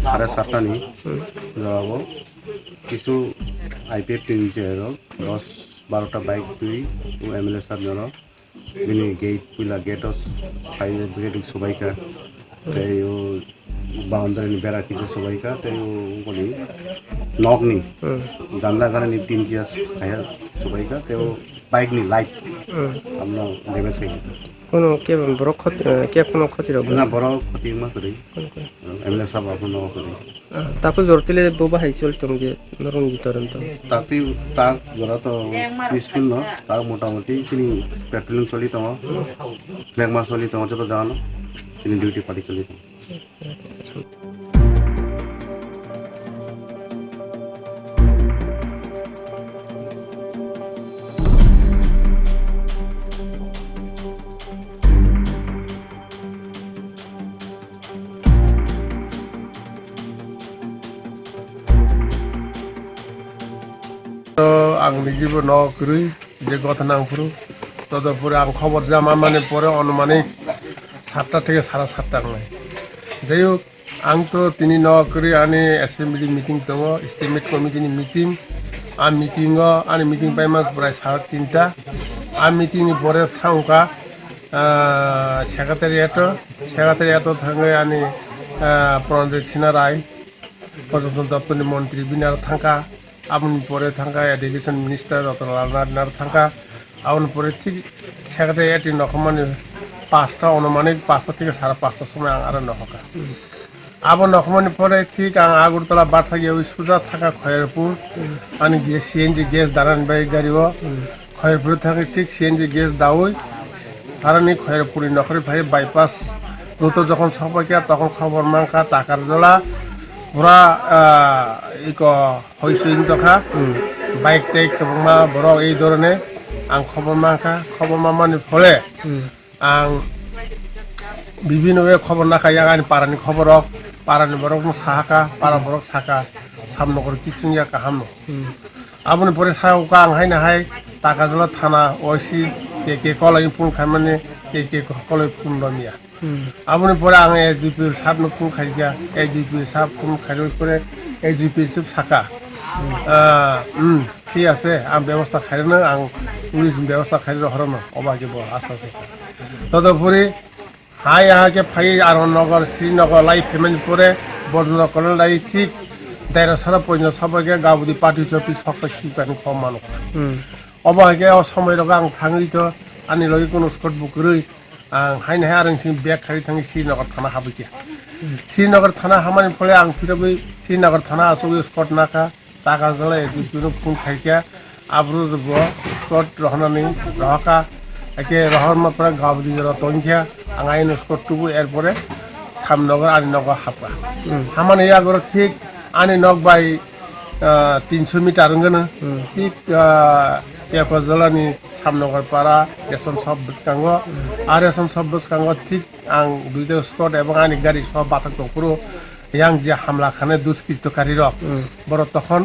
7:30 নি যাব কিছু আইপিএফ টিমছে 10-12টা বাইক তুই MLA সাহেব জন বিনি গেট পিলা গেটস ফাইল ব্রিগেড সবাইকা তাই ও বাউন্ডারি বেড়া কিছু সবাইকা তাই ও বলি নকনি দান্দা গানে নি 3 কিয়াস খায়া সবাইকা তাই ও বাইক নি লাইট আমরা ড্যামেজ হয়ে কোনো কে বড় ক্ষতি কে কোনো ক্ষতি হবে না বড় ক্ষতি মা করি MLA সাহেব আপন ন করি তারপর জোরতিলে বোবা হাই চলতম যে নরঙ্গি তরন্ত তাতে তা জরা তো পিসফুল ন তা মোটামুটি তিনি পেট্রোলিং চলি তম ফ্ল্যাগ মার্চ চলি তম যত জানো তিনি ডিউটি পার্টি চলি आं निजेबो न'करी जे घटनाफोर तदुपरि आं खबर जामा माने परे अनुमानिक 7टा থেকে 7:30 आंनाय যাই হোক आं तो तिनी न'करी आनी एसेम्बली मीटिंग दङ स्टेट कमिटिनि मीटिंग आ मीटिंग आनी मीटिंग पाइमा प्राय 3:30 आ मीटिंग परे थांका सेक्रेटारिएट थाङै आनी प्रनजित सिन्हा पर्यटन दप्तरनि मन्त्री बिनार थांका आबुनि परे थांका एडुकेशन मिनिस्टार रतनलाल थांका आबुनि परे ठीक सेक्रेटारिएट नखमानि 5टा अनुमानिक 5टा থেকে 5:30 समय आं आरो नखका आबो नखमानि परे ठीक आं आगरतला बाथागियाव सुजा थाका खयरपुर आनि गेस सीएनजी गेस दारान बाय गारिव खयरपुर थाङै ठीक सीएनजी गेस दावै आरो नि खयरपुरनि नखरि भाइ बाइपास रुट যখন सफायका तখন खबर मांका टाकार जला পুরা ইক হইছে ইনতখা বাইক টেক কমা বড় এই ধরনে আং খবর মামানি ফলে আং বিভিন্ন খবর নাখা ইয়াগানি পারানি খবর পারানি বরক সাহাকা পারা বরক সাকা সামনগর কিচুনিয়া কাহাম আবুনি পরে সাউকা আং হাইনা হাই টাকাজলা থানা ওসি কে কলাই ফুল খামানে কে কলাই ফুল রমিয়া आबुनि परे आं एसडिपि साहबनो फुं खाइया एसडिपि साहब फुं खाइयो परे एसडिपि सब साका ঠিক আছে आं व्यवस्था खाइनो आं पुलिस व्यवस्था खाइनो हरनो अबाके बो आसासे तदुपरि हाय आके फाइ आरनगर श्रीनगर लाई फेमेन्ट परे बरजुना कलन लाई ठीक दायरा सारा पयनो सबके गाबुदि पार्टी अफिस सकता खिपानि फमानो अबाके समय रगा आं थाङैतो आनि लगे कोनो स्कट बुकरै आं हाइन हाय आरो सिं बेग खारि थाङि श्रीनगर थाना हाबैया श्रीनगर थाना हामानि फले आं फिरबै श्रीनगर थाना आसुगै स्कट नाका टाका जला एदिनो फुन खाइया आब्रु जब स्कट रहनानै रहका एके रहरमा पर गाबदि जरा तंखिया आं आइन स्कट टुबु एर परे सामनगर आनि नगर हाबा हामानि आगर ठीक आनि नग बाय 300 मिटार गनो ठीक पेपर जलानि सामनगर पारा रेशन सब बसकांगो आर रेशन सब बसकांगो ठीक आं दुइदो स्कट एबं आनि गारि सब बाथक दपुरो यां जे हमला खाने दुष्कृतकारी रक बर तखन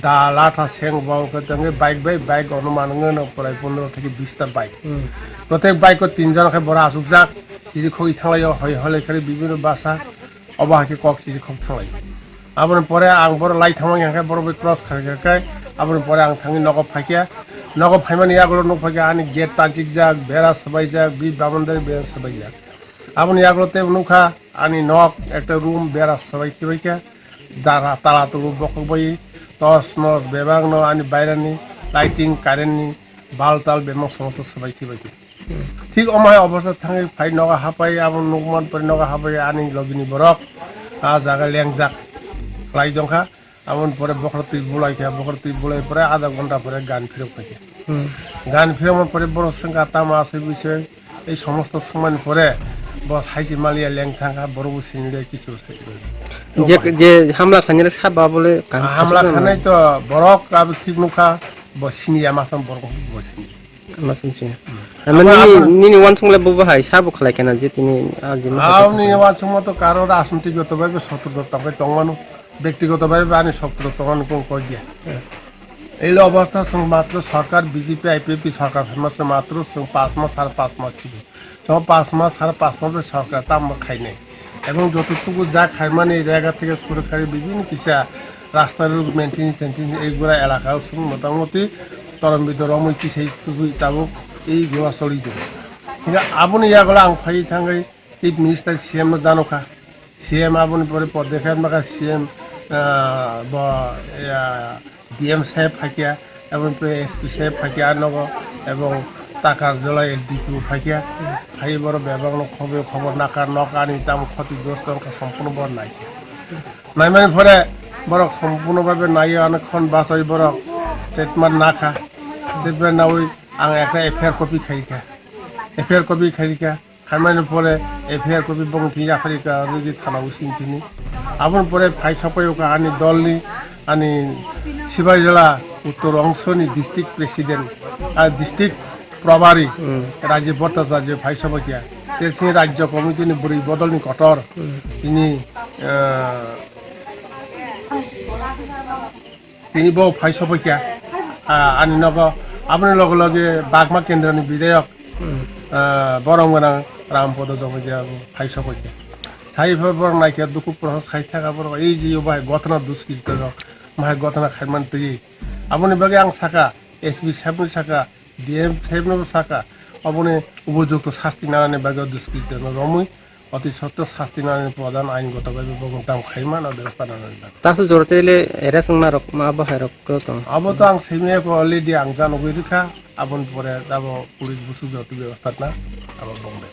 दा लाथा सें बावके तंगे बाइक अनुमान गनो प्राय 15 থেকে 20 टा बाइक प्रत्येक बाइक को 3 जनके बरा आसुक जाक सिरि खइ थांलायो हय हले खारि बिभिन्न भाषा अबाके कक सिरि खम थांलाय आबन परे आं बर लाई थांमा याके बर क्रस खारकाय आबन परे आं थांनि नगो फाकिया नगो फाइमानि यागलो न फाकिया आनि गेट ताजिक जाक बेरा सबाय जाक बि बामनदारि बेरा सबाय जाक आबन यागलो ते नुखा आनि नक একটা রুম বেরা সবাই কিবাইকা দারা তালা তো বকবাই টস নস বেবাং ন আনি বাইরানি লাইটিং কারেন্টনি বালতাল বেমং সমস্ত সবাই কিবাইকা ঠিক অমায় অবস্থা থাঙে ফাই নগা হাপাই আবন নুকমান পরি নগা হাপাই আনি লগিনি বরক আ জায়গা লেংজাক লাই জংখা আবন পরে বখরতি বুলাই পরে আধা ঘন্টা পরে গান ফিরক থাকে গান ফিরমন পরে বড় সংখ্যা তামা আছে বিষয় এই সমস্ত সময় পরে बस हाइसि मालिया लें थांगा बरबु सिंगरे किछु जे हमला खाने साबा बोले हमला खाने तो बरक अब ठीक नुखा बसिनिया मासम बरक बसिनि मासम सिंह माने निनि वानसंले बबा हाय साबो खलाय केना जे तिनि आजिमा आउनि वानसंम तो कारो राजनीतिगतभाবে শত্রুতাকে তঙ্গানো ব্যক্তিগতভাবে আনি শত্রু তঙ্গানো কোন কই দিয়া এই অবস্থা সং মাত্র সরকার বিজেপি আইপিপি সরকার ফেমাস মাত্র 5 মাস 5.5 মাস ছিল 5 মাস 5.5 মাস সরকার তাম খাইনে এবং যতটুকু যা খাইমান এই জায়গা থেকে সরকারি বিভিন্ন কিসা রাস্তার মেনটেন্স এইগুলা এলাকার সঙ্গে মোটামুটি তরম্বিত রমই কিসাইটুকু তাবুক এইগুলা চলি দেব কিন্তু আপনি ইয়াগুলা আং ফাই থাঙ্গাই চিফ মিনিস্টার সিএম জানোখা সিএম আপনি পরে পদক্ষেপ মাখা সিএম ডিএম সাহেব ফাঁকিয়া এবং এসপি সাহেব ফাঁকিয়া নগ এবং টাকার জেলা এসডিপিও ফাঁকিয়া ফাই বড় ব্যবহার খবর নাকার নকানি তাম ক্ষতিগ্রস্ত সম্পূর্ণ বড় নাইকে নাইমানি পরে বড় সম্পূর্ণভাবে নাই অনেকক্ষণ বাসাই বড় ট্রিটমেন্ট না খা ট্রিটমেন্ট না ওই আং একটা এফআইআর কপি খাইকা এফআইআর কপি খাইকা খাইমানি পরে এফআইআর কপি বং ফিয়া ফারিকা যদি থানা উচিনি আপন পরে ফাই সাপাইকা আনি দলনি আনি সিবাই জেলা উত্তর অংশনি ডিস্ট্রিক্ট প্রেসিডেন্ট আর ডিস্ট্রিক্ট প্রভারী রাজীব ভট্টাচার্য ভাই সভাকিয়া তেসি রাজ্য কমিটিনি বুড়ি বদলনি কটর তিনি বউ ভাই সভাকিয়া আনি নগ আপনি লগে লগে বাগমা কেন্দ্রনি বিধায়ক বরংগনাং রামপদ জমিদিয়া ভাই সভাকিয়া সাইফার নাইকিয়া দুঃখ প্রহস খাই থাকা বড় এই যে বাই গতনা দুষ্কৃত মাই গতনা খাইমান তুই আপনি বাগে আং সাকা এসপি সাহেবনি সাকা ডিএম সাহেবনি সাকা আপনি উপযুক্ত শাস্তি নানানি বাগে দুষ্কৃত রমুই অতি সত্য শাস্তি নানানি প্রধান আইনগতভাবে বগতাম খাইমান আর ব্যবস্থা নানানি তাসু জরতে দিলে এরাসং না রক মা বাহাই রক তো আবো তো আং সেমিয়ে অলরেডি আং জানো গই রেখা আপন পরে যাব পুলিশ বুসু যত ব্যবস্থা না আবার বংবে